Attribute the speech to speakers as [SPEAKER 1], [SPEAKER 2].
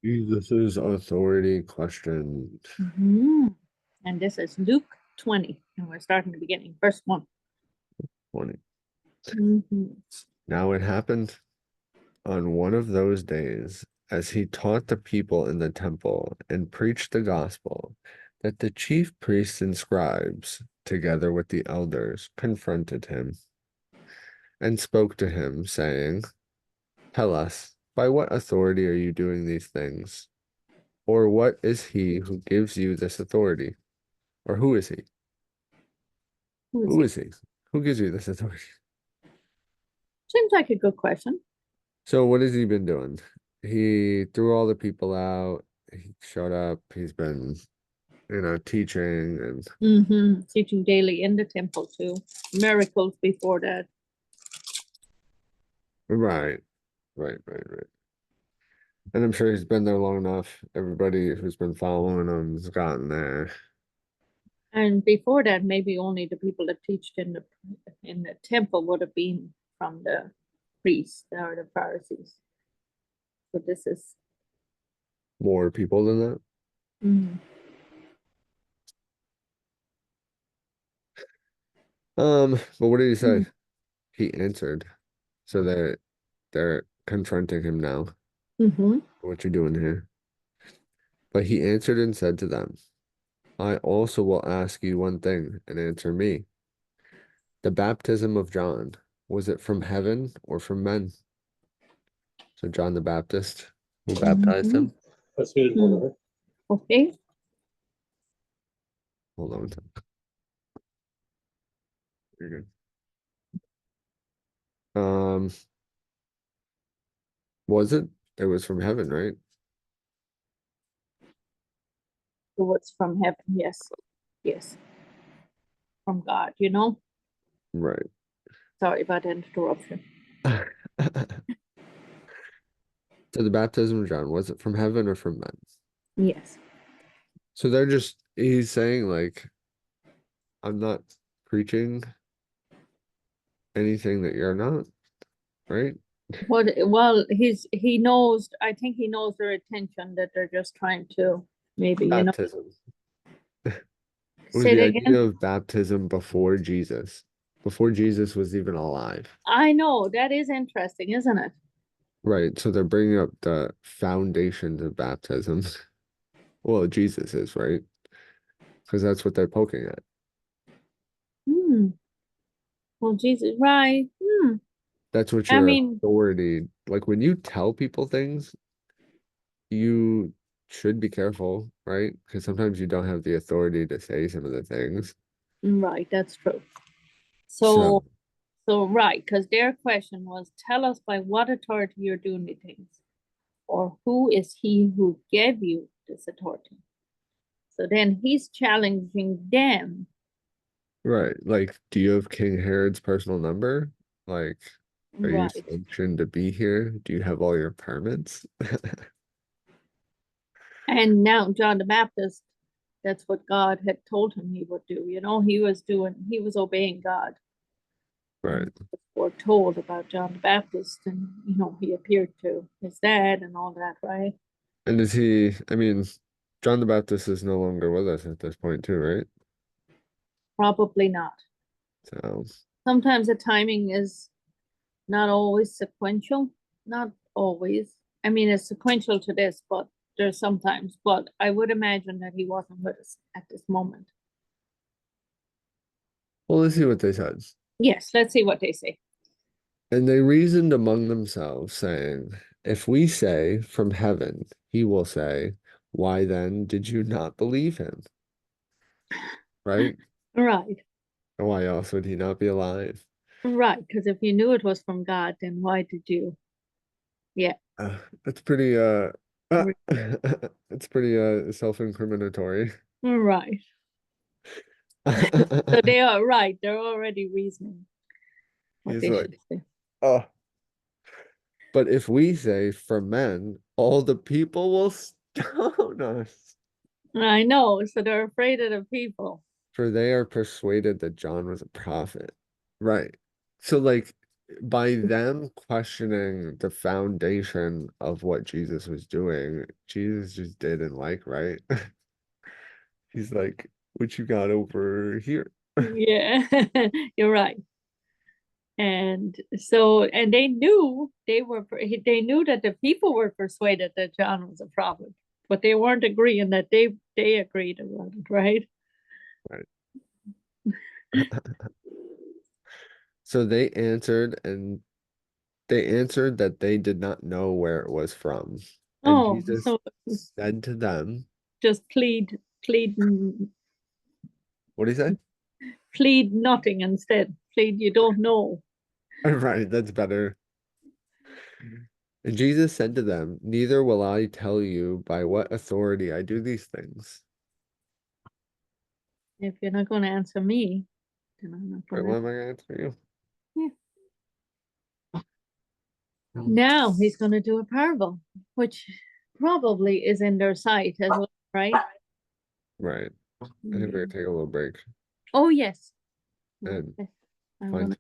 [SPEAKER 1] Jesus' authority questioned.
[SPEAKER 2] Mm-hmm. And this is Luke 20, and we're starting the beginning, verse 1.
[SPEAKER 1] 20.
[SPEAKER 2] Mm-hmm.
[SPEAKER 1] Now it happened on one of those days, as he taught the people in the temple and preached the gospel, that the chief priests and scribes, together with the elders, confronted him and spoke to him, saying, Tell us, by what authority are you doing these things? Or what is he who gives you this authority? Or who is he?
[SPEAKER 2] Who is
[SPEAKER 1] Who
[SPEAKER 2] he?
[SPEAKER 1] is he? Who gives you this authority?
[SPEAKER 2] Seems like a good question.
[SPEAKER 1] So what has he been doing? He threw all the people out. He showed up. He's been, teaching and
[SPEAKER 2] Mm-hmm. Teaching daily in the temple too. Miracles before that.
[SPEAKER 1] right, right. And I'm sure he's been there long enough. Everybody who's been following him has gotten there.
[SPEAKER 2] And before that, maybe only the people that teached in the temple would have been from the priests or the Pharisees. So this is
[SPEAKER 1] More people than that.
[SPEAKER 2] mm,
[SPEAKER 1] But what did he say?
[SPEAKER 2] mm,
[SPEAKER 1] He answered. So they're confronting him now.
[SPEAKER 2] mm-hmm.
[SPEAKER 1] What you doing here? But he answered and said to them, I also will ask you one thing and answer me. The baptism of John, was it from heaven or from men? So John the Baptist, who baptized
[SPEAKER 2] Mm-hmm.
[SPEAKER 1] him?
[SPEAKER 2] Okay.
[SPEAKER 1] Hold on a second. You're good. Um, was it? It was from heaven, right?
[SPEAKER 2] So what's from heaven? Yes. Yes. From God, you know?
[SPEAKER 1] Right.
[SPEAKER 2] Sorry about the interruption.
[SPEAKER 1] So the baptism of John, was it from heaven or from men?
[SPEAKER 2] Yes.
[SPEAKER 1] So he's saying like, I'm not preaching anything that you're not, right?
[SPEAKER 2] Well, he knows, I think he knows their intention that they're just trying to maybe,
[SPEAKER 1] Baptism. Was
[SPEAKER 2] say it
[SPEAKER 1] the
[SPEAKER 2] again.
[SPEAKER 1] idea of baptism before Jesus was even alive.
[SPEAKER 2] I know that is interesting, isn't it?
[SPEAKER 1] Right. So they're bringing up the foundations of baptism. Well, Jesus is, right? Because that's what they're poking at.
[SPEAKER 2] Hmm. Well, Jesus, right. Hmm.
[SPEAKER 1] That's what
[SPEAKER 2] I
[SPEAKER 1] your
[SPEAKER 2] mean,
[SPEAKER 1] authority, like when you tell people things, you should be careful, right? Because sometimes you don't have the authority to say some of the things.
[SPEAKER 2] right, that's true.
[SPEAKER 1] So,
[SPEAKER 2] So, right, because their question was, tell us by what authority you're doing the things, or who is he who gave you this authority? So then he's challenging them.
[SPEAKER 1] right. Like, do you have King Herod's personal number? Like, are you
[SPEAKER 2] Right.
[SPEAKER 1] sanctioned to be here? Do you have all your permits?
[SPEAKER 2] And now John the Baptist, that's what God had told him he would do. He was obeying God. And
[SPEAKER 1] Right.
[SPEAKER 2] was foretold about John the Baptist, and he appeared to his dad and all that, right?
[SPEAKER 1] And John the Baptist is no longer with us at this point too, right?
[SPEAKER 2] Probably not.
[SPEAKER 1] So,
[SPEAKER 2] Sometimes the timing is not always sequential. Not always. I mean, it's sequential to this, but there's sometimes. But I would imagine that he wasn't with us at this moment.
[SPEAKER 1] well, let's see what they said.
[SPEAKER 2] Yes, let's see what they say.
[SPEAKER 1] And they reasoned among themselves, saying, If we say from heaven, he will say, Why then did you not believe him? Right?
[SPEAKER 2] Right,
[SPEAKER 1] And why else would he not be alive?
[SPEAKER 2] right. Because if you knew it was from God, then why did you? Yeah,
[SPEAKER 1] That's pretty it's pretty self-incriminatory.
[SPEAKER 2] right. So they are right. They're already reasoning what
[SPEAKER 1] He's
[SPEAKER 2] they
[SPEAKER 1] like,
[SPEAKER 2] should say.
[SPEAKER 1] oh, but if we say from men, all the people will stone us.
[SPEAKER 2] I know. So they're afraid of the people.
[SPEAKER 1] For they are persuaded that John was a prophet. Right. So like by them questioning the foundation of what Jesus was doing, Jesus just didn't like, right? He's like, what you got over here?
[SPEAKER 2] Yeah, you're right. And so, and they knew they knew that the people were persuaded that John was a prophet, but they weren't agreeing that they agreed about it, right?
[SPEAKER 1] Right. So they answered that they did not know where it was from. And
[SPEAKER 2] Oh,
[SPEAKER 1] Jesus
[SPEAKER 2] so
[SPEAKER 1] said to them,
[SPEAKER 2] just plead,
[SPEAKER 1] what did he say?
[SPEAKER 2] plead nothing instead. Plead you don't know.
[SPEAKER 1] Right, that's better. And Jesus said to them, neither will I tell you by what authority I do these things.
[SPEAKER 2] If you're not going to answer me, then I'm not
[SPEAKER 1] Right,
[SPEAKER 2] going
[SPEAKER 1] what
[SPEAKER 2] to.
[SPEAKER 1] am I going to answer you?
[SPEAKER 2] Yeah. Now he's going to do a parable, which probably is in their sight as well, right?
[SPEAKER 1] Right. I think we're
[SPEAKER 2] Mm.
[SPEAKER 1] gonna take a little break
[SPEAKER 2] Oh, yes.
[SPEAKER 1] and
[SPEAKER 2] Okay. I'm
[SPEAKER 1] find
[SPEAKER 2] gonna